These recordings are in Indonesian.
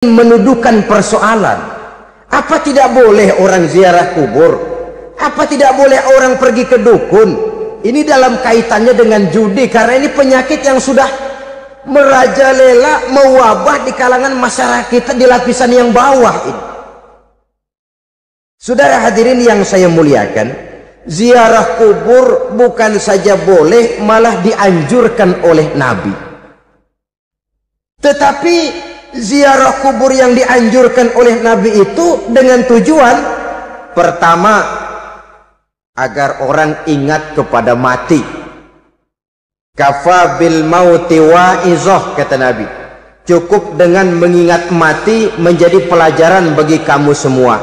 menuduhkan persoalan. Apa tidak boleh orang ziarah kubur? Apa tidak boleh orang pergi ke dukun? Ini dalam kaitannya dengan judi, karena ini penyakit yang sudah merajalela, mewabah di kalangan masyarakat kita di lapisan yang bawah ini. Saudara hadirin yang saya muliakan, ziarah kubur bukan saja boleh, malah dianjurkan oleh Nabi. Tetapi ziarah kubur yang dianjurkan oleh Nabi itu dengan tujuan pertama, agar orang ingat kepada mati. Kafa bil mauti wa'izah, kata Nabi. Cukup dengan mengingat mati menjadi pelajaran bagi kamu semua.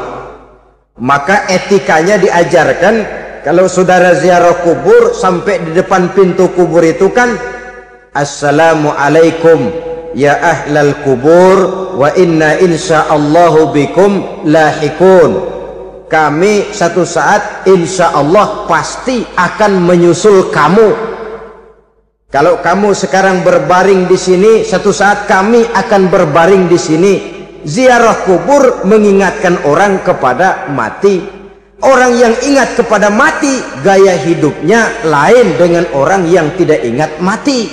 Maka etikanya diajarkan, kalau saudara ziarah kubur, sampai di depan pintu kubur itu kan, Assalamualaikum ya ahlal kubur wa inna insyaallahu bikum lahikun. Kami satu saat insya Allah pasti akan menyusul kamu. Kalau kamu sekarang berbaring di sini, satu saat kami akan berbaring di sini. Ziarah kubur mengingatkan orang kepada mati. Orang yang ingat kepada mati, gaya hidupnya lain dengan orang yang tidak ingat mati.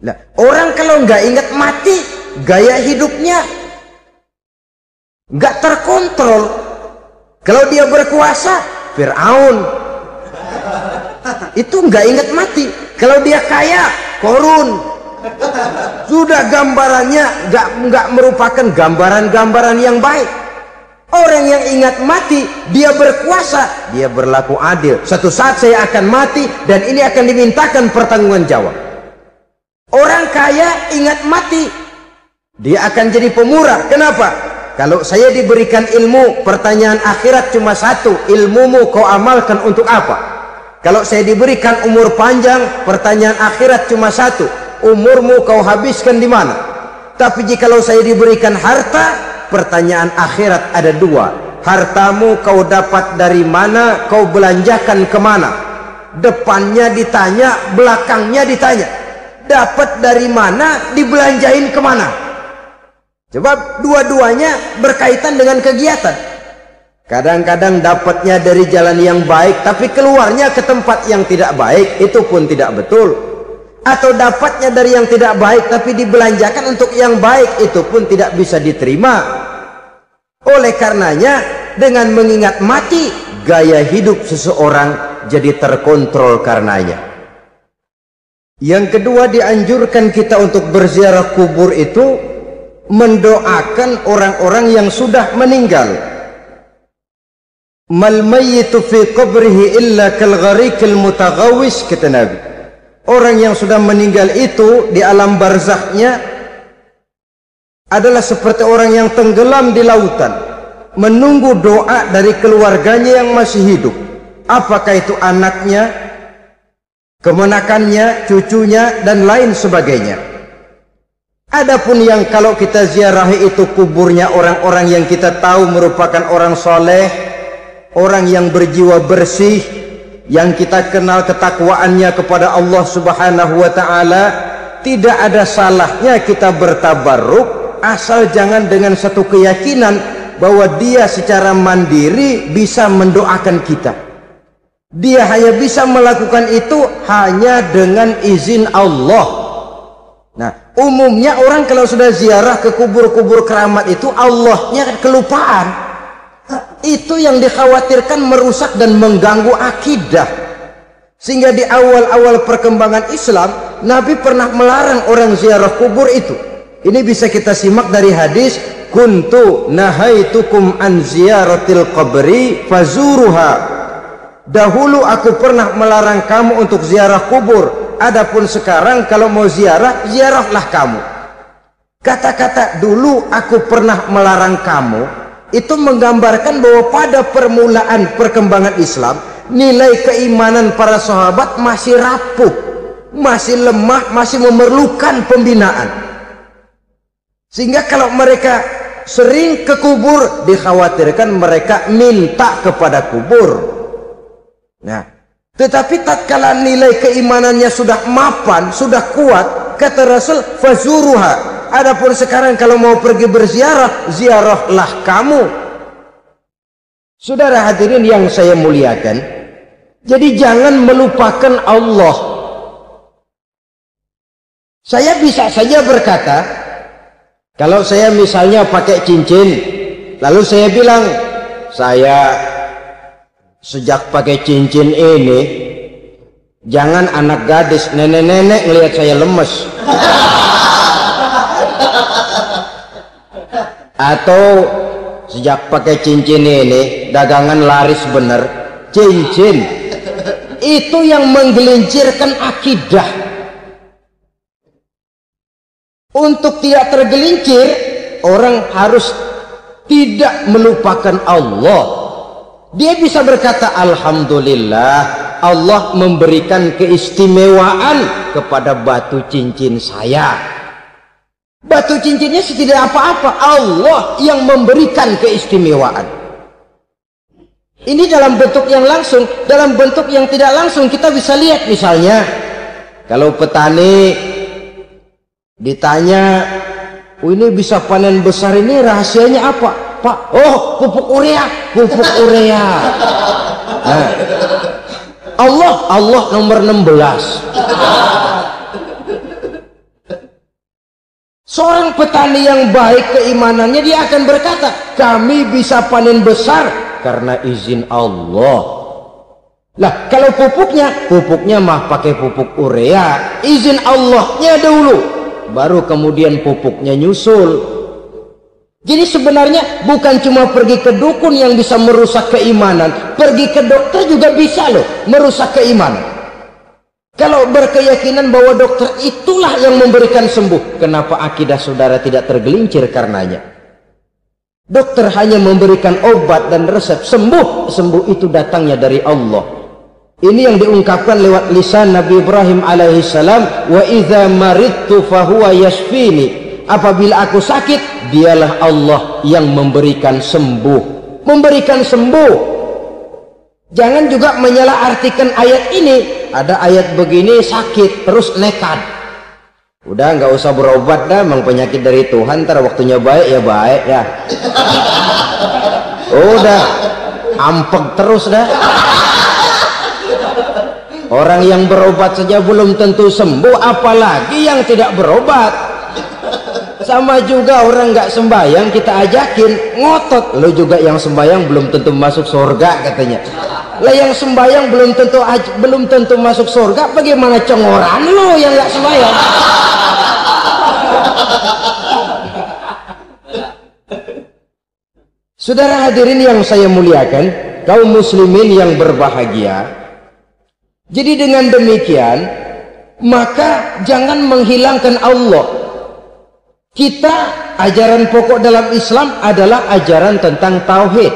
Nah, orang kalau nggak ingat mati, gaya hidupnya nggak terkontrol. Kalau dia berkuasa, Fir'aun, itu nggak ingat mati. Kalau dia kaya, Korun, sudah gambarannya nggak merupakan gambaran-gambaran yang baik. Orang yang ingat mati, dia berkuasa, dia berlaku adil. Satu saat saya akan mati dan ini akan dimintakan pertanggungan jawab. Orang kaya ingat mati, dia akan jadi pemurah. Kenapa? Kalau saya diberikan ilmu, pertanyaan akhirat cuma satu, ilmumu kau amalkan untuk apa? Kalau saya diberikan umur panjang, pertanyaan akhirat cuma satu, umurmu kau habiskan di mana? Tapi jikalau saya diberikan harta, pertanyaan akhirat ada dua, hartamu kau dapat dari mana, kau belanjakan kemana? Depannya ditanya, belakangnya ditanya, dapat dari mana, dibelanjain kemana? Sebab dua-duanya berkaitan dengan kegiatan. Kadang-kadang dapatnya dari jalan yang baik, tapi keluarnya ke tempat yang tidak baik, itu pun tidak betul. Atau dapatnya dari yang tidak baik, tapi dibelanjakan untuk yang baik, itu pun tidak bisa diterima. Oleh karenanya, dengan mengingat mati, gaya hidup seseorang jadi terkontrol karenanya. Yang kedua, dianjurkan kita untuk berziarah kubur itu mendoakan orang-orang yang sudah meninggal. Mal mayyitu fi qabrihi illa kal gharikil mutaghawis, kata Nabi. Orang yang sudah meninggal itu di alam barzakhnya adalah seperti orang yang tenggelam di lautan, menunggu doa dari keluarganya yang masih hidup. Apakah itu anaknya, kemenakannya, cucunya, dan lain sebagainya. Adapun yang kalau kita ziarahi itu kuburnya orang-orang yang kita tahu merupakan orang soleh, orang yang berjiwa bersih, yang kita kenal ketakwaannya kepada Allah Subhanahu wa Ta'ala, tidak ada salahnya kita bertabarruk, asal jangan dengan satu keyakinan bahwa dia secara mandiri bisa mendoakan kita. Dia hanya bisa melakukan itu hanya dengan izin Allah. Nah, umumnya orang kalau sudah ziarah ke kubur-kubur keramat itu, Allahnya kelupaan. Itu yang dikhawatirkan merusak dan mengganggu akidah. Sehingga di awal-awal perkembangan Islam, Nabi pernah melarang orang ziarah kubur itu. Ini bisa kita simak dari hadis, kuntu nahaitukum an ziyaratil qabri fazuruha. Dahulu aku pernah melarang kamu untuk ziarah kubur. Adapun sekarang kalau mau ziarah, ziarahlah kamu. Kata-kata dulu aku pernah melarang kamu, itu menggambarkan bahwa pada permulaan perkembangan Islam, nilai keimanan para sahabat masih rapuh, masih lemah, masih memerlukan pembinaan. Sehingga kalau mereka sering ke kubur, dikhawatirkan mereka minta kepada kubur. Nah, tetapi tatkala nilai keimanannya sudah mapan, sudah kuat, kata Rasul, fazuruha, Adapun sekarang kalau mau pergi berziarah, ziarahlah kamu. Saudara hadirin yang saya muliakan, jadi jangan melupakan Allah. Saya bisa saja berkata, kalau saya misalnya pakai cincin, lalu saya bilang, saya sejak pakai cincin ini, jangan anak gadis, nenek-nenek ngelihat saya lemes. Atau sejak pakai cincin ini, dagangan laris bener. Cincin itu yang menggelincirkan akidah. Untuk tidak tergelincir, orang harus tidak melupakan Allah. Dia bisa berkata, alhamdulillah, Allah memberikan keistimewaan kepada batu cincin saya. Batu cincinnya tidak apa-apa, Allah yang memberikan keistimewaan. Ini dalam bentuk yang langsung. Dalam bentuk yang tidak langsung kita bisa lihat, misalnya kalau petani ditanya, oh ini bisa panen besar ini rahasianya apa Pak? Oh, pupuk urea. Pupuk urea. Nah, Allah nomor 16. Seorang petani yang baik keimanannya, dia akan berkata, kami bisa panen besar karena izin Allah. Lah kalau pupuknya mah pakai pupuk urea, izin Allahnya dulu, baru kemudian pupuknya nyusul. Jadi sebenarnya bukan cuma pergi ke dukun yang bisa merusak keimanan, pergi ke dokter juga bisa loh merusak keimanan. Kalau berkeyakinan bahwa dokter itulah yang memberikan sembuh, kenapa akidah saudara tidak tergelincir karenanya? Dokter hanya memberikan obat dan resep, sembuh itu datangnya dari Allah. Ini yang diungkapkan lewat lisan Nabi Ibrahim alaihissalam, wa idza maridtu fahuwa yashfini. Apabila aku sakit, dialah Allah yang memberikan sembuh. Memberikan sembuh. Jangan juga menyalahartikan ayat ini. Ada ayat begini sakit terus nekat. Udah nggak usah berobat dah, memang penyakit dari Tuhan, ntar waktunya baik ya baik ya. Udah ampek terus dah. Orang yang berobat saja belum tentu sembuh, apalagi yang tidak berobat. Sama juga orang nggak sembahyang kita ajakin ngotot, lo juga yang sembahyang belum tentu masuk surga katanya. Lah yang sembahyang belum tentu masuk surga, bagaimana cengoran lo yang nggak sembahyang? Saudara hadirin yang saya muliakan, kaum muslimin yang berbahagia. Jadi dengan demikian, maka jangan menghilangkan Allah. Kita, ajaran pokok dalam Islam adalah ajaran tentang tauhid.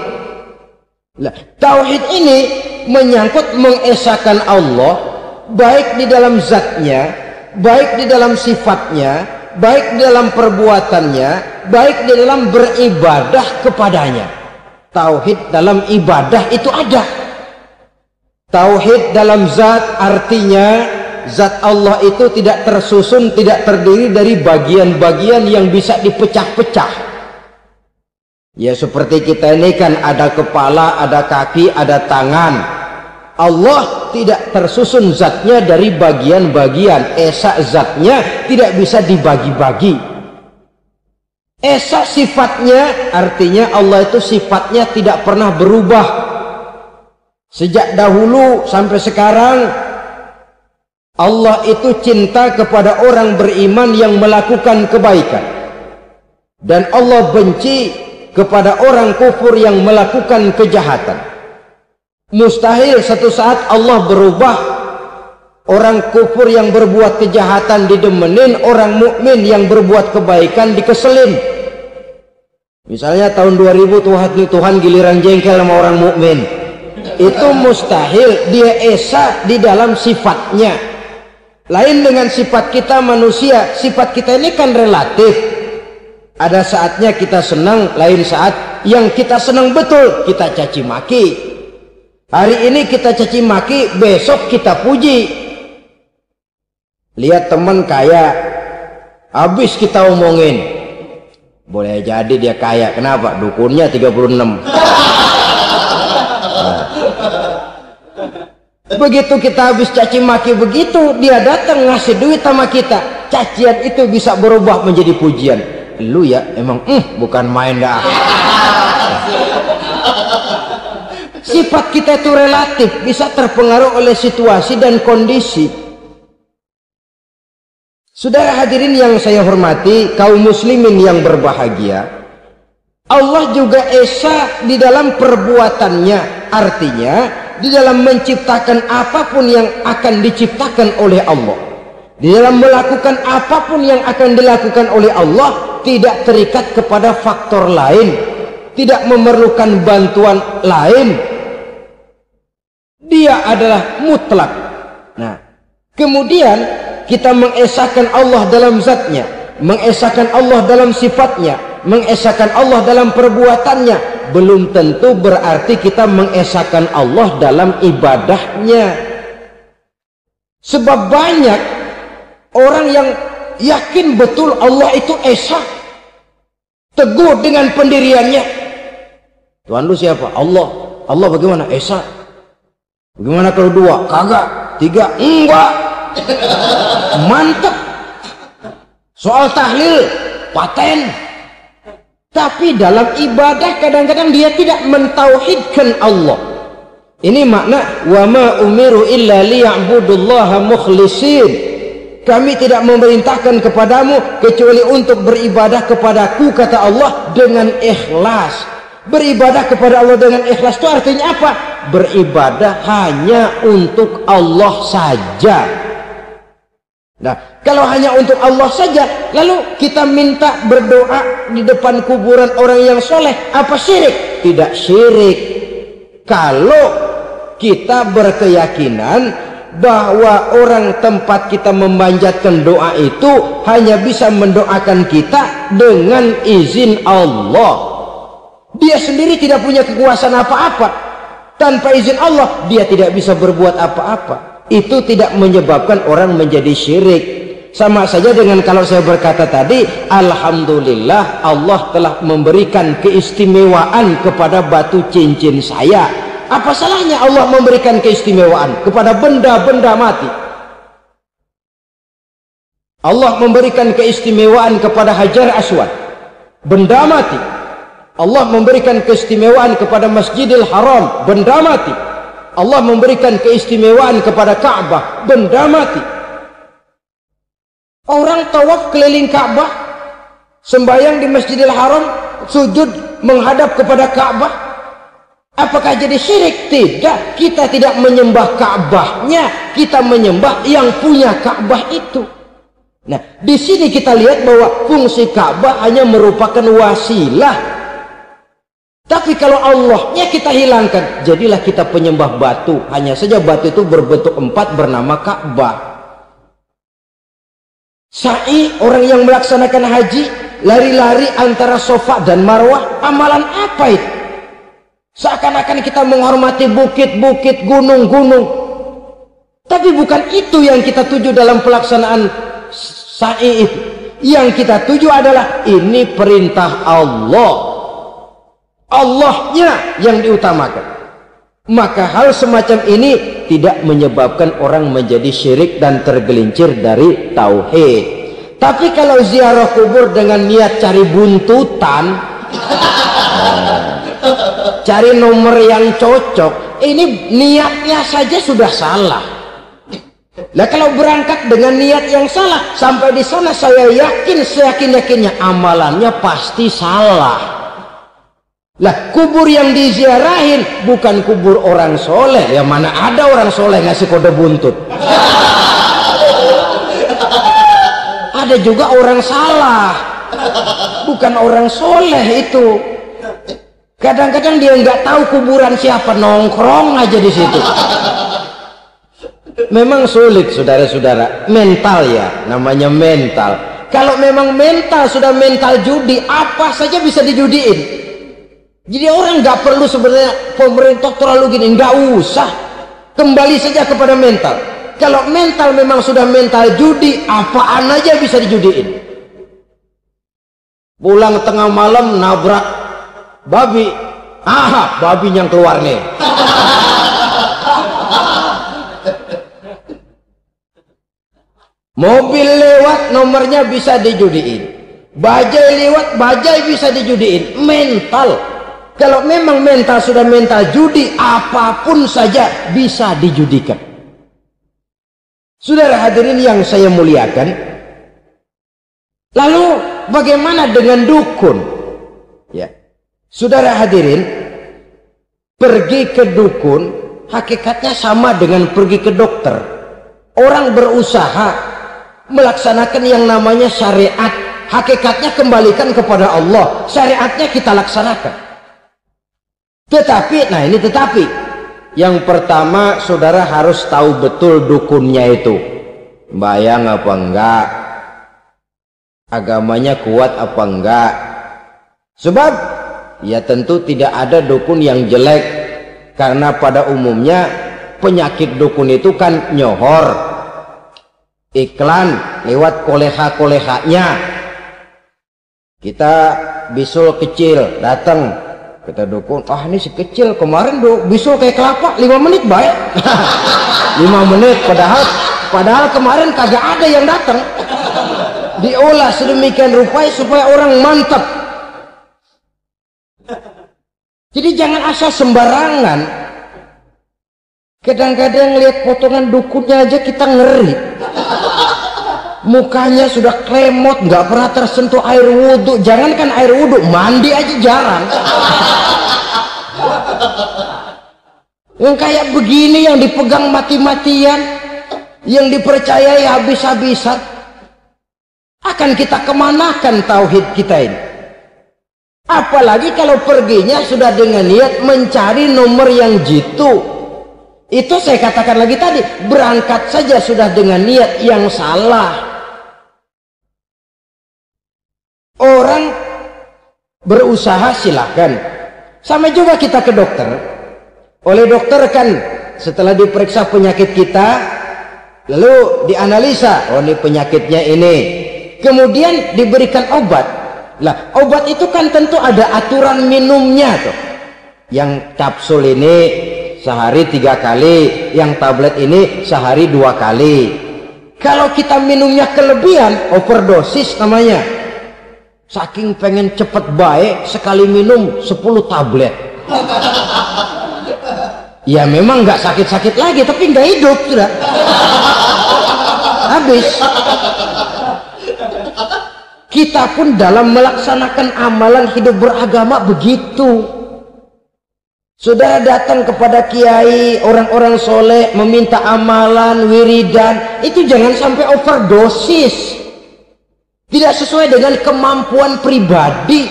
Nah, tauhid ini menyangkut mengesahkan Allah, baik di dalam zatnya, baik di dalam sifatnya, baik di dalam perbuatannya, baik di dalam beribadah kepadanya. Tauhid dalam ibadah itu ada. Tauhid dalam zat artinya zat Allah itu tidak tersusun, tidak terdiri dari bagian-bagian yang bisa dipecah-pecah. Ya seperti kita ini kan ada kepala, ada kaki, ada tangan. Allah tidak tersusun zatnya dari bagian-bagian. Esa zatnya tidak bisa dibagi-bagi. Esa sifatnya artinya Allah itu sifatnya tidak pernah berubah. Sejak dahulu sampai sekarang Allah itu cinta kepada orang beriman yang melakukan kebaikan, dan Allah benci kepada orang kufur yang melakukan kejahatan. Mustahil satu saat Allah berubah, orang kufur yang berbuat kejahatan didemenin, orang mukmin yang berbuat kebaikan dikeselin. Misalnya tahun 2000 Tuhan giliran jengkel sama orang mukmin, itu mustahil. Dia esa di dalam sifatnya. Lain dengan sifat kita manusia. Sifat kita ini kan relatif. Ada saatnya kita senang, lain saat yang kita senang betul kita caci maki. Hari ini kita caci maki, besok kita puji. Lihat teman kaya, Habis kita omongin, boleh jadi dia kaya. Kenapa? Dukunnya 36. Begitu kita habis caci maki begitu, dia datang ngasih duit sama kita. Cacian itu bisa berubah menjadi pujian. Lu ya emang bukan main dah. Sifat kita itu relatif, bisa terpengaruh oleh situasi dan kondisi. Saudara hadirin yang saya hormati, kaum muslimin yang berbahagia, Allah juga esa di dalam perbuatannya. Artinya di dalam menciptakan apapun yang akan diciptakan oleh Allah, di dalam melakukan apapun yang akan dilakukan oleh Allah, tidak terikat kepada faktor lain, tidak memerlukan bantuan lain. Dia adalah mutlak. Nah, kemudian kita mengesahkan Allah dalam zatnya, mengesahkan Allah dalam sifatnya, mengesahkan Allah dalam perbuatannya. Belum tentu berarti kita mengesahkan Allah dalam ibadahnya. Sebab banyak orang yang yakin betul Allah itu esa, teguh dengan pendiriannya. Tuhan lu siapa? Allah. Allah bagaimana? Esa. Bagaimana kalau dua? Kagak. Tiga? Enggak. Mantap. Soal tahlil paten. Tapi dalam ibadah kadang-kadang dia tidak mentauhidkan Allah. Ini makna wa ma umiru illa liya'budullaha mukhlisin. Kami tidak memerintahkan kepadamu kecuali untuk beribadah kepadaku, kata Allah, dengan ikhlas. Beribadah kepada Allah dengan ikhlas itu artinya apa? Beribadah hanya untuk Allah saja. Nah, kalau hanya untuk Allah saja, lalu kita minta berdoa di depan kuburan orang yang soleh, apa syirik? Tidak syirik. Kalau kita berkeyakinan bahwa orang tempat kita memanjatkan doa itu hanya bisa mendoakan kita dengan izin Allah. Dia sendiri tidak punya kekuasaan apa-apa. Tanpa izin Allah, dia tidak bisa berbuat apa-apa. Itu tidak menyebabkan orang menjadi syirik. Sama saja dengan kalau saya berkata tadi, alhamdulillah Allah telah memberikan keistimewaan kepada batu cincin saya. Apa salahnya Allah memberikan keistimewaan kepada benda-benda mati? Allah memberikan keistimewaan kepada Hajar Aswad, benda mati. Allah memberikan keistimewaan kepada Masjidil Haram, benda mati. Allah memberikan keistimewaan kepada Ka'bah, benda mati. Orang tawaf keliling Ka'bah, sembahyang di Masjidil Haram, sujud menghadap kepada Ka'bah. Apakah jadi syirik? Tidak. Kita tidak menyembah Ka'bahnya, kita menyembah yang punya Ka'bah itu. Nah, di sini kita lihat bahwa fungsi Ka'bah hanya merupakan wasilah. Tapi kalau Allahnya kita hilangkan, jadilah kita penyembah batu. Hanya saja batu itu berbentuk 4 bernama Ka'bah. Sa'i, orang yang melaksanakan haji, lari-lari antara Safa dan Marwah, amalan apa itu? Seakan-akan kita menghormati bukit-bukit, gunung-gunung. Tapi bukan itu yang kita tuju dalam pelaksanaan sa'i itu. Yang kita tuju adalah ini perintah Allah. Allahnya yang diutamakan. Maka hal semacam ini tidak menyebabkan orang menjadi syirik dan tergelincir dari tauhid. Tapi kalau ziarah kubur dengan niat cari buntutan, cari nomor yang cocok, ini niatnya saja sudah salah. Nah, kalau berangkat dengan niat yang salah, sampai di sana saya yakin, seyakin-yakinnya amalannya pasti salah. Lah, kubur yang diziarahin bukan kubur orang soleh. Yang mana ada orang soleh ngasih kode buntut. Ada juga orang salah, bukan orang soleh itu. Kadang-kadang dia nggak tahu kuburan siapa, nongkrong aja di situ. Memang sulit, saudara-saudara. Mental ya, namanya mental. Kalau memang mental sudah mental judi, apa saja bisa dijudiin. Jadi orang nggak perlu sebenarnya pemerintah terlalu gini, nggak usah. Kembali saja kepada mental. Kalau mental memang sudah mental judi, apaan aja bisa dijudiin. Pulang tengah malam nabrak babi. Babi yang keluar nih. Mobil lewat nomornya bisa dijudiin. Bajai lewat bajai bisa dijudiin. Mental. Kalau memang mental sudah mental judi, apapun saja bisa dijudikan. Saudara hadirin yang saya muliakan, lalu bagaimana dengan dukun? Ya, saudara hadirin, pergi ke dukun hakikatnya sama dengan pergi ke dokter. Orang berusaha melaksanakan yang namanya syariat, hakikatnya kembalikan kepada Allah. Syariatnya kita laksanakan. Tetapi, nah ini tetapi. Yang pertama, saudara harus tahu betul dukunnya itu bayang apa enggak, agamanya kuat apa enggak. Sebab ya tentu tidak ada dukun yang jelek, karena pada umumnya penyakit dukun itu kan nyohor, iklan lewat koleha-kolehanya. Kita bisul kecil datang, kita dukun, ini si kecil kemarin bisul kayak kelapa 5 menit baik. 5 menit padahal kemarin kagak ada yang datang. Diolah sedemikian rupa supaya orang mantap. Jadi jangan asal sembarangan. Kadang-kadang lihat potongan dukunnya aja kita ngeri. Mukanya sudah klemot, nggak pernah tersentuh air wudhu. Jangankan air wudhu, mandi aja jarang. Yang kayak begini yang dipegang mati-matian, yang dipercayai habis-habisan, akan kita kemanakan tauhid kita ini? Apalagi kalau perginya sudah dengan niat mencari nomor yang jitu. Itu saya katakan lagi tadi, berangkat saja sudah dengan niat yang salah. Orang berusaha silahkan. Sama juga kita ke dokter. Oleh dokter kan setelah diperiksa penyakit kita, lalu dianalisa, oh ini penyakitnya ini. Kemudian diberikan obat. Lah, obat itu kan tentu ada aturan minumnya tuh. Yang kapsul ini sehari 3 kali, yang tablet ini sehari 2 kali. Kalau kita minumnya kelebihan, overdosis namanya. Saking pengen cepet baik, sekali minum 10 tablet. Ya memang nggak sakit-sakit lagi, tapi nggak hidup sudah. Habis. Kita pun dalam melaksanakan amalan hidup beragama begitu. Saudara datang kepada kiai, orang-orang soleh, meminta amalan, wiridan, itu jangan sampai overdosis. Tidak sesuai dengan kemampuan pribadi.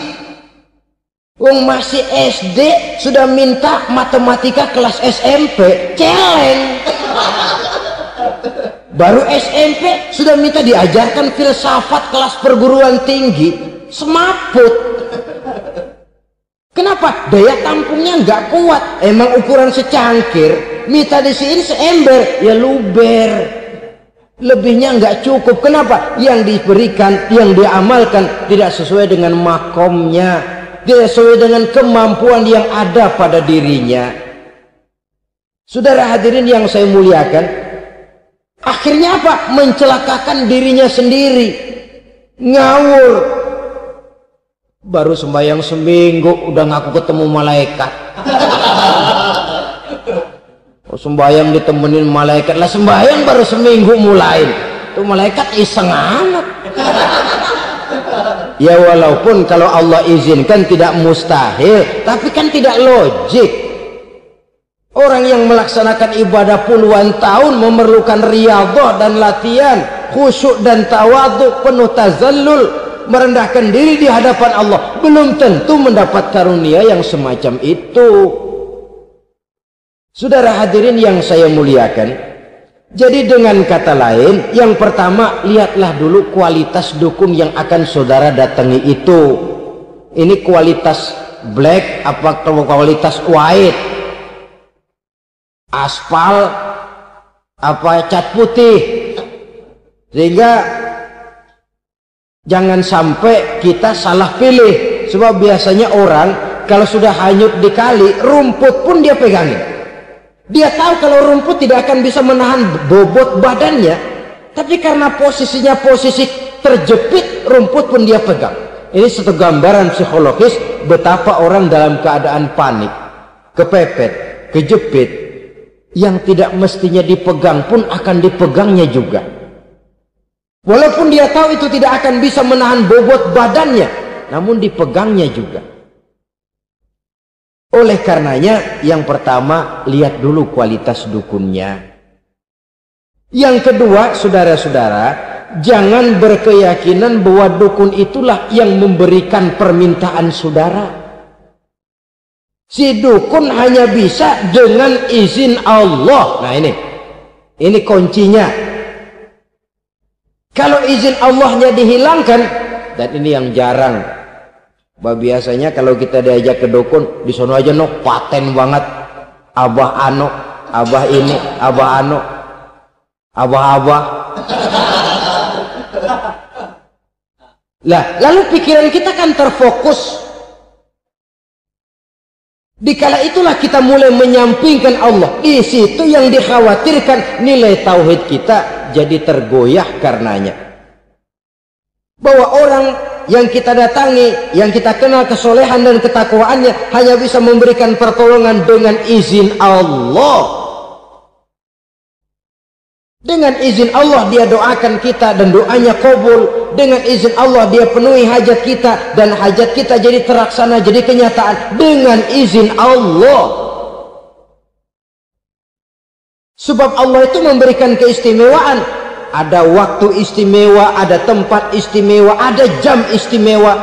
Wong masih SD sudah minta matematika kelas SMP, celeng. Baru SMP sudah minta diajarkan filsafat kelas perguruan tinggi, semaput. Kenapa? Daya tampungnya nggak kuat. Emang ukuran secangkir, minta disiin seember, ya luber. Lebihnya nggak cukup. Kenapa? Yang diberikan, yang diamalkan tidak sesuai dengan makomnya, tidak sesuai dengan kemampuan yang ada pada dirinya. Saudara hadirin yang saya muliakan, akhirnya apa? Mencelakakan dirinya sendiri, ngawur. Baru sembahyang seminggu udah ngaku ketemu malaikat. Sembahyang ditemenin malaikat, lah sembahyang baru seminggu mulai tuh malaikat iseng amat. Ya walaupun kalau Allah izinkan tidak mustahil, tapi kan tidak logik. Orang yang melaksanakan ibadah puluhan tahun memerlukan riyadhah dan latihan, khusyuk dan tawadhu, penuh tazallul, merendahkan diri di hadapan Allah, belum tentu mendapat karunia yang semacam itu. Saudara hadirin yang saya muliakan, jadi dengan kata lain, yang pertama, lihatlah dulu kualitas dukun yang akan saudara datangi itu. Ini kualitas black apa kualitas white, aspal apa cat putih. Sehingga Jangan sampai kita salah pilih, sebab biasanya orang kalau sudah hanyut di kali, rumput pun dia pegangin. Dia tahu kalau rumput tidak akan bisa menahan bobot badannya, tapi karena posisinya posisi terjepit, rumput pun dia pegang. Ini satu gambaran psikologis betapa orang dalam keadaan panik, kepepet, kejepit, yang tidak mestinya dipegang pun akan dipegangnya juga. Walaupun dia tahu itu tidak akan bisa menahan bobot badannya, namun dipegangnya juga. Oleh karenanya, yang pertama, lihat dulu kualitas dukunnya. Yang kedua, saudara-saudara, jangan berkeyakinan bahwa dukun itulah yang memberikan permintaan saudara. Si dukun hanya bisa dengan izin Allah. Nah ini kuncinya. Kalau izin Allahnya dihilangkan, dan ini yang jarang. Biasanya kalau kita diajak ke dukun, di sono aja no paten banget. Abah ano, abah ini, abah ano, abah-abah. Lah, lalu pikiran kita kan terfokus. Dikala itulah kita mulai menyampingkan Allah. Di situ yang dikhawatirkan nilai tauhid kita jadi tergoyah karenanya. Bahwa orang yang kita datangi, yang kita kenal kesolehan dan ketakwaannya, hanya bisa memberikan pertolongan dengan izin Allah. Dengan izin Allah dia doakan kita dan doanya kabul. Dengan izin Allah dia penuhi hajat kita dan hajat kita jadi terlaksana, jadi kenyataan dengan izin Allah. Sebab Allah itu memberikan keistimewaan. Ada waktu istimewa, ada tempat istimewa, ada jam istimewa.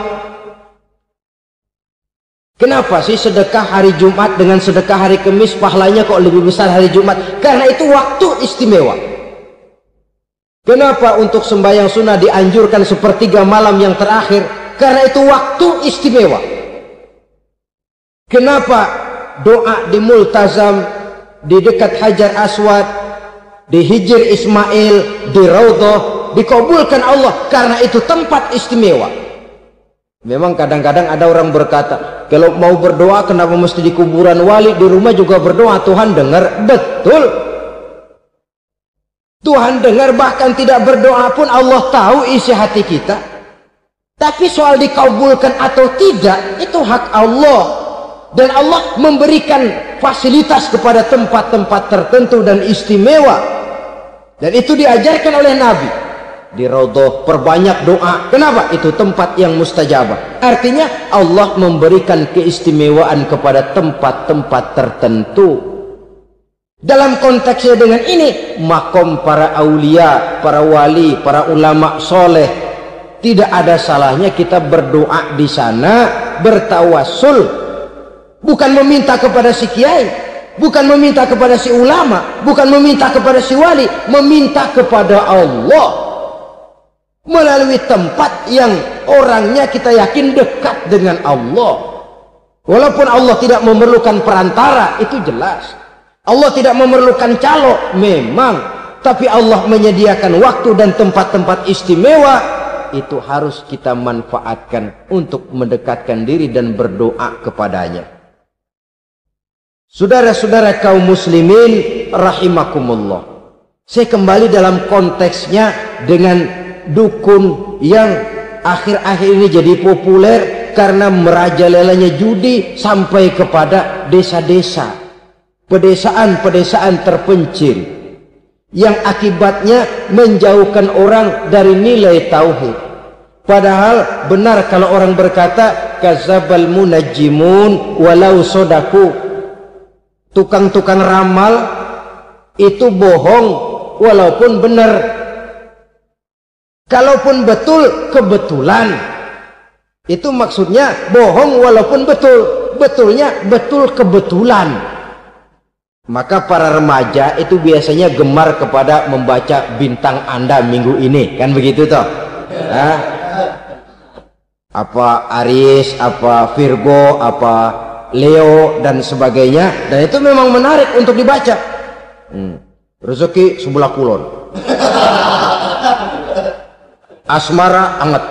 Kenapa sih sedekah hari Jumat dengan sedekah hari Kamis pahalanya kok lebih besar hari Jumat? Karena itu waktu istimewa. Kenapa untuk sembahyang sunnah dianjurkan sepertiga malam yang terakhir? Karena itu waktu istimewa. Kenapa doa di multazam, di dekat Hajar Aswad, di Hijr Ismail, di Raudhah dikabulkan Allah? Karena itu tempat istimewa. Memang kadang-kadang ada orang berkata, kalau mau berdoa kenapa mesti di kuburan wali? Di rumah juga berdoa, Tuhan dengar. Betul, Tuhan dengar, bahkan tidak berdoa pun Allah tahu isi hati kita. Tapi soal dikabulkan atau tidak, itu hak Allah. Dan Allah memberikan fasilitas kepada tempat-tempat tertentu dan istimewa. Dan itu diajarkan oleh Nabi. Di Raudhah perbanyak doa. Kenapa? Itu tempat yang mustajabah. Artinya Allah memberikan keistimewaan kepada tempat-tempat tertentu. Dalam konteksnya dengan ini, makom para aulia, para wali, para ulama soleh, tidak ada salahnya kita berdoa di sana, bertawassul, bukan meminta kepada si kiai, bukan meminta kepada si ulama, bukan meminta kepada si wali, meminta kepada Allah melalui tempat yang orangnya kita yakin dekat dengan Allah. Walaupun Allah tidak memerlukan perantara, itu jelas. Allah tidak memerlukan calo, memang, tapi Allah menyediakan waktu dan tempat-tempat istimewa. Itu harus kita manfaatkan untuk mendekatkan diri dan berdoa kepadanya. Saudara-saudara kaum muslimin rahimakumullah, saya kembali dalam konteksnya dengan dukun yang akhir-akhir ini jadi populer karena merajalelanya judi sampai kepada desa-desa, pedesaan-pedesaan terpencil, yang akibatnya menjauhkan orang dari nilai tauhid. Padahal benar kalau orang berkata kadzabal munajjimun walau sodaku, tukang-tukang ramal itu bohong walaupun benar. Kalaupun betul, kebetulan. Itu maksudnya bohong walaupun betul, betulnya betul kebetulan. Maka para remaja itu biasanya gemar kepada membaca bintang Anda minggu ini, kan begitu toh? Apa Aries, apa Virgo, apa Leo dan sebagainya, dan itu memang menarik untuk dibaca. Rezeki sebelah kulon, asmara anget,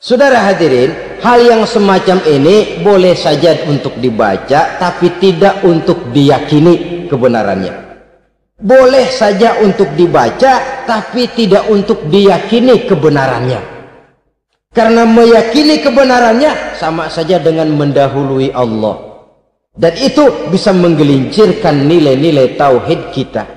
Saudara hadirin, hal yang semacam ini boleh saja untuk dibaca, tapi tidak untuk diyakini kebenarannya. Boleh saja untuk dibaca, tapi tidak untuk diyakini kebenarannya. Karena meyakini kebenarannya sama saja dengan mendahului Allah. Dan itu bisa menggelincirkan nilai-nilai tauhid kita.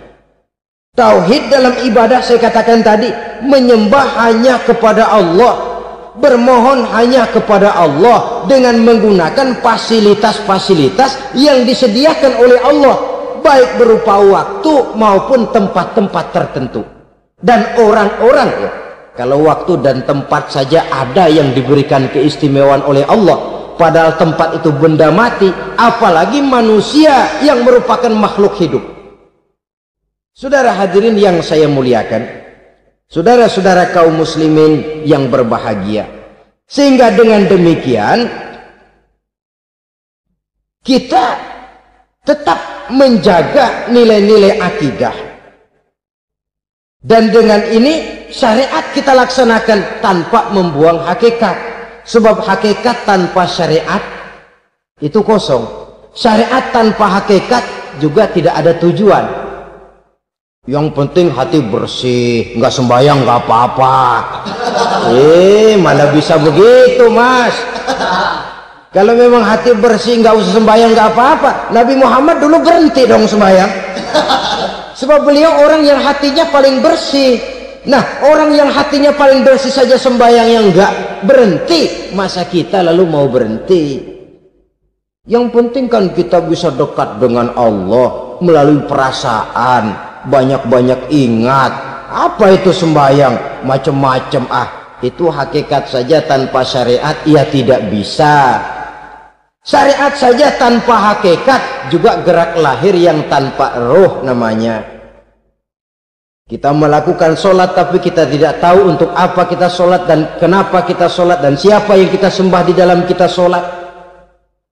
Tauhid dalam ibadah, saya katakan tadi, menyembah hanya kepada Allah, bermohon hanya kepada Allah dengan menggunakan fasilitas-fasilitas yang disediakan oleh Allah, baik berupa waktu maupun tempat-tempat tertentu dan orang-orang. Ya, kalau waktu dan tempat saja ada yang diberikan keistimewaan oleh Allah, padahal tempat itu benda mati, apalagi manusia yang merupakan makhluk hidup. Saudara hadirin yang saya muliakan, saudara-saudara kaum muslimin yang berbahagia, sehingga dengan demikian kita tetap menjaga nilai-nilai akidah, dan dengan ini syariat kita laksanakan tanpa membuang hakikat, sebab hakikat tanpa syariat itu kosong. Syariat tanpa hakikat juga tidak ada tujuan. Yang penting hati bersih, nggak sembahyang nggak apa-apa. Mana bisa begitu, Mas? Kalau memang hati bersih nggak usah sembahyang nggak apa-apa. Nabi Muhammad dulu berhenti dong sembahyang, sebab beliau orang yang hatinya paling bersih. Nah, orang yang hatinya paling bersih saja sembahyang yang nggak berhenti, masa kita lalu mau berhenti? Yang penting kan kita bisa dekat dengan Allah melalui perasaan, banyak-banyak ingat. Apa itu sembahyang? Macam-macam. Itu hakikat saja tanpa syariat, ia tidak bisa. Syariat saja tanpa hakikat juga gerak lahir yang tanpa roh namanya. Kita melakukan sholat tapi kita tidak tahu untuk apa kita sholat dan kenapa kita sholat dan siapa yang kita sembah di dalam kita sholat.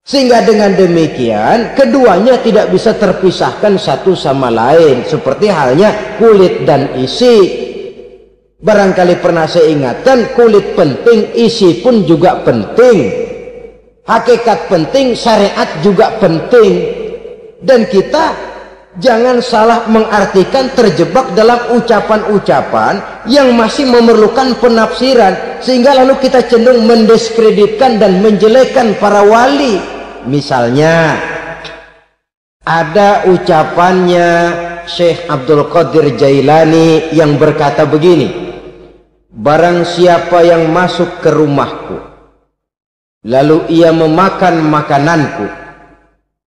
Sehingga dengan demikian keduanya tidak bisa terpisahkan satu sama lain, seperti halnya kulit dan isi. Barangkali pernah saya ingatkan, kulit penting, isi pun juga penting. Hakikat penting, syariat juga penting. Dan kita jangan salah mengartikan, terjebak dalam ucapan-ucapan yang masih memerlukan penafsiran, sehingga lalu kita cenderung mendiskreditkan dan menjelekkan para wali. Misalnya ada ucapannya Syekh Abdul Qadir Jailani yang berkata begini, barang siapa yang masuk ke rumahku lalu ia memakan makananku,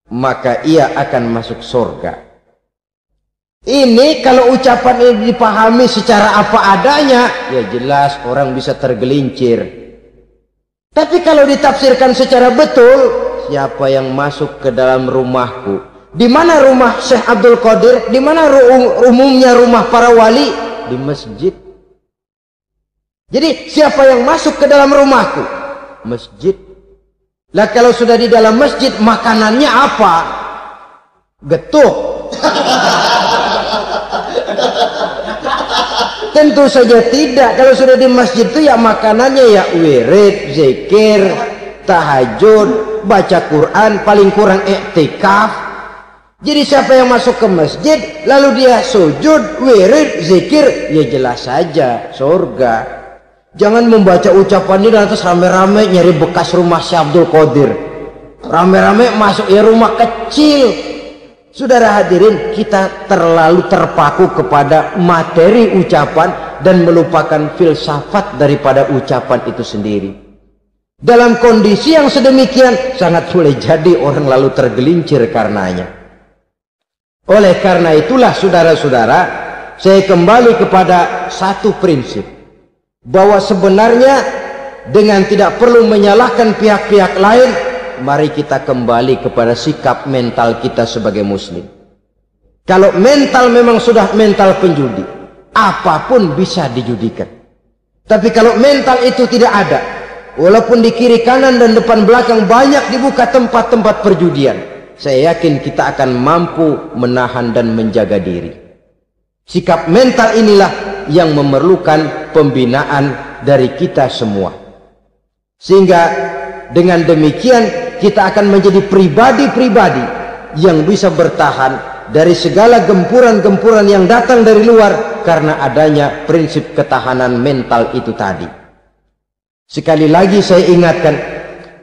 maka ia akan masuk surga. Ini kalau ucapan ini dipahami secara apa adanya, ya jelas orang bisa tergelincir. Tapi kalau ditafsirkan secara betul, siapa yang masuk ke dalam rumahku? Di mana rumah Syekh Abdul Qadir? Di mana umumnya rumah para wali? Di masjid. Jadi siapa yang masuk ke dalam rumahku? Masjid. Lah kalau sudah di dalam masjid, makanannya apa? Getuk. Tentu saja tidak. Kalau sudah di masjid itu ya makanannya ya wirid, zikir, tahajud, baca Quran, paling kurang iktikaf. Jadi siapa yang masuk ke masjid lalu dia sujud, wirid, zikir, ya jelas saja surga. Jangan membaca ucapan ini lantas rame-rame nyari bekas rumah Syekh Abdul Qadir, rame-rame masuk ya rumah kecil. Saudara hadirin, kita terlalu terpaku kepada materi ucapan dan melupakan filsafat daripada ucapan itu sendiri. Dalam kondisi yang sedemikian, sangat boleh jadi orang lalu tergelincir karenanya. Oleh karena itulah saudara-saudara, saya kembali kepada satu prinsip, bahwa sebenarnya dengan tidak perlu menyalahkan pihak-pihak lain, mari kita kembali kepada sikap mental kita sebagai muslim. Kalau mental memang sudah mental penjudi, apapun bisa dijudikan. Tapi kalau mental itu tidak ada, walaupun di kiri kanan dan depan belakang banyak dibuka tempat-tempat perjudian, saya yakin kita akan mampu menahan dan menjaga diri. Sikap mental inilah yang memerlukan pembinaan dari kita semua. Sehingga dengan demikian kita akan menjadi pribadi-pribadi yang bisa bertahan dari segala gempuran-gempuran yang datang dari luar karena adanya prinsip ketahanan mental itu tadi. Sekali lagi saya ingatkan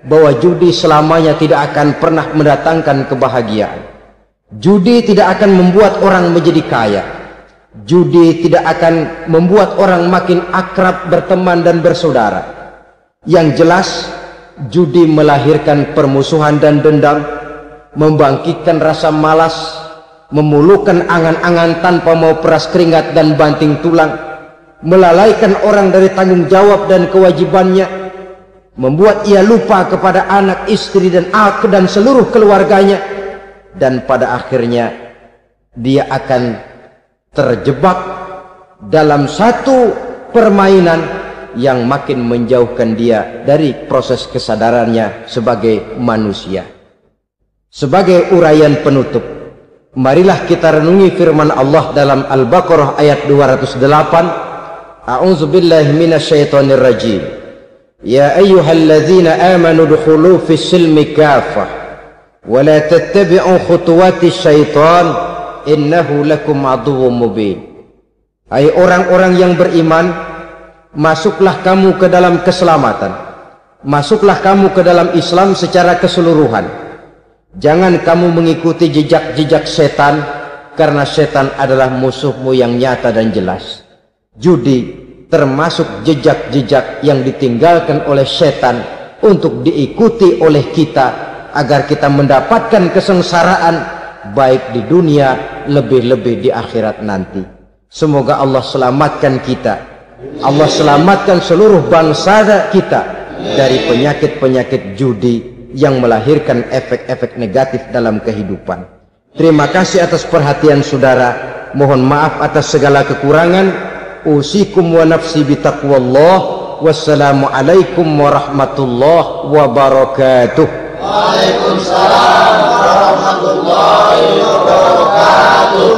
bahwa judi selamanya tidak akan pernah mendatangkan kebahagiaan. Judi tidak akan membuat orang menjadi kaya. Judi tidak akan membuat orang makin akrab berteman dan bersaudara. Yang jelas, judi melahirkan permusuhan dan dendam, membangkitkan rasa malas, memuluhkan angan-angan tanpa mau peras keringat dan banting tulang, melalaikan orang dari tanggung jawab dan kewajibannya, membuat ia lupa kepada anak, istri dan seluruh keluarganya, dan pada akhirnya dia akan terjebak dalam satu permainan yang makin menjauhkan dia dari proses kesadarannya sebagai manusia. Sebagai uraian penutup, marilah kita renungi firman Allah dalam Al-Baqarah ayat 208. A'udzubillahi minasyaitonir rajim. Ya ayyuhalladzina amanu dukhulu fis silmi kafah wa la tattabi'u khutuwatis syaitan innahu lakum aduwwum mubin. Hai orang-orang yang beriman, masuklah kamu ke dalam keselamatan, masuklah kamu ke dalam Islam secara keseluruhan. Jangan kamu mengikuti jejak-jejak setan, karena setan adalah musuhmu yang nyata dan jelas. Judi termasuk jejak-jejak yang ditinggalkan oleh setan untuk diikuti oleh kita agar kita mendapatkan kesengsaraan baik di dunia, lebih-lebih di akhirat nanti. Semoga Allah selamatkan kita, Allah selamatkan seluruh bangsa kita dari penyakit-penyakit judi yang melahirkan efek-efek negatif dalam kehidupan. Terima kasih atas perhatian saudara. Mohon maaf atas segala kekurangan. Usikum wa nafsi bitaqwallah. Wassalamualaikum warahmatullahi wabarakatuh. Waalaikumsalam warahmatullahi wabarakatuh.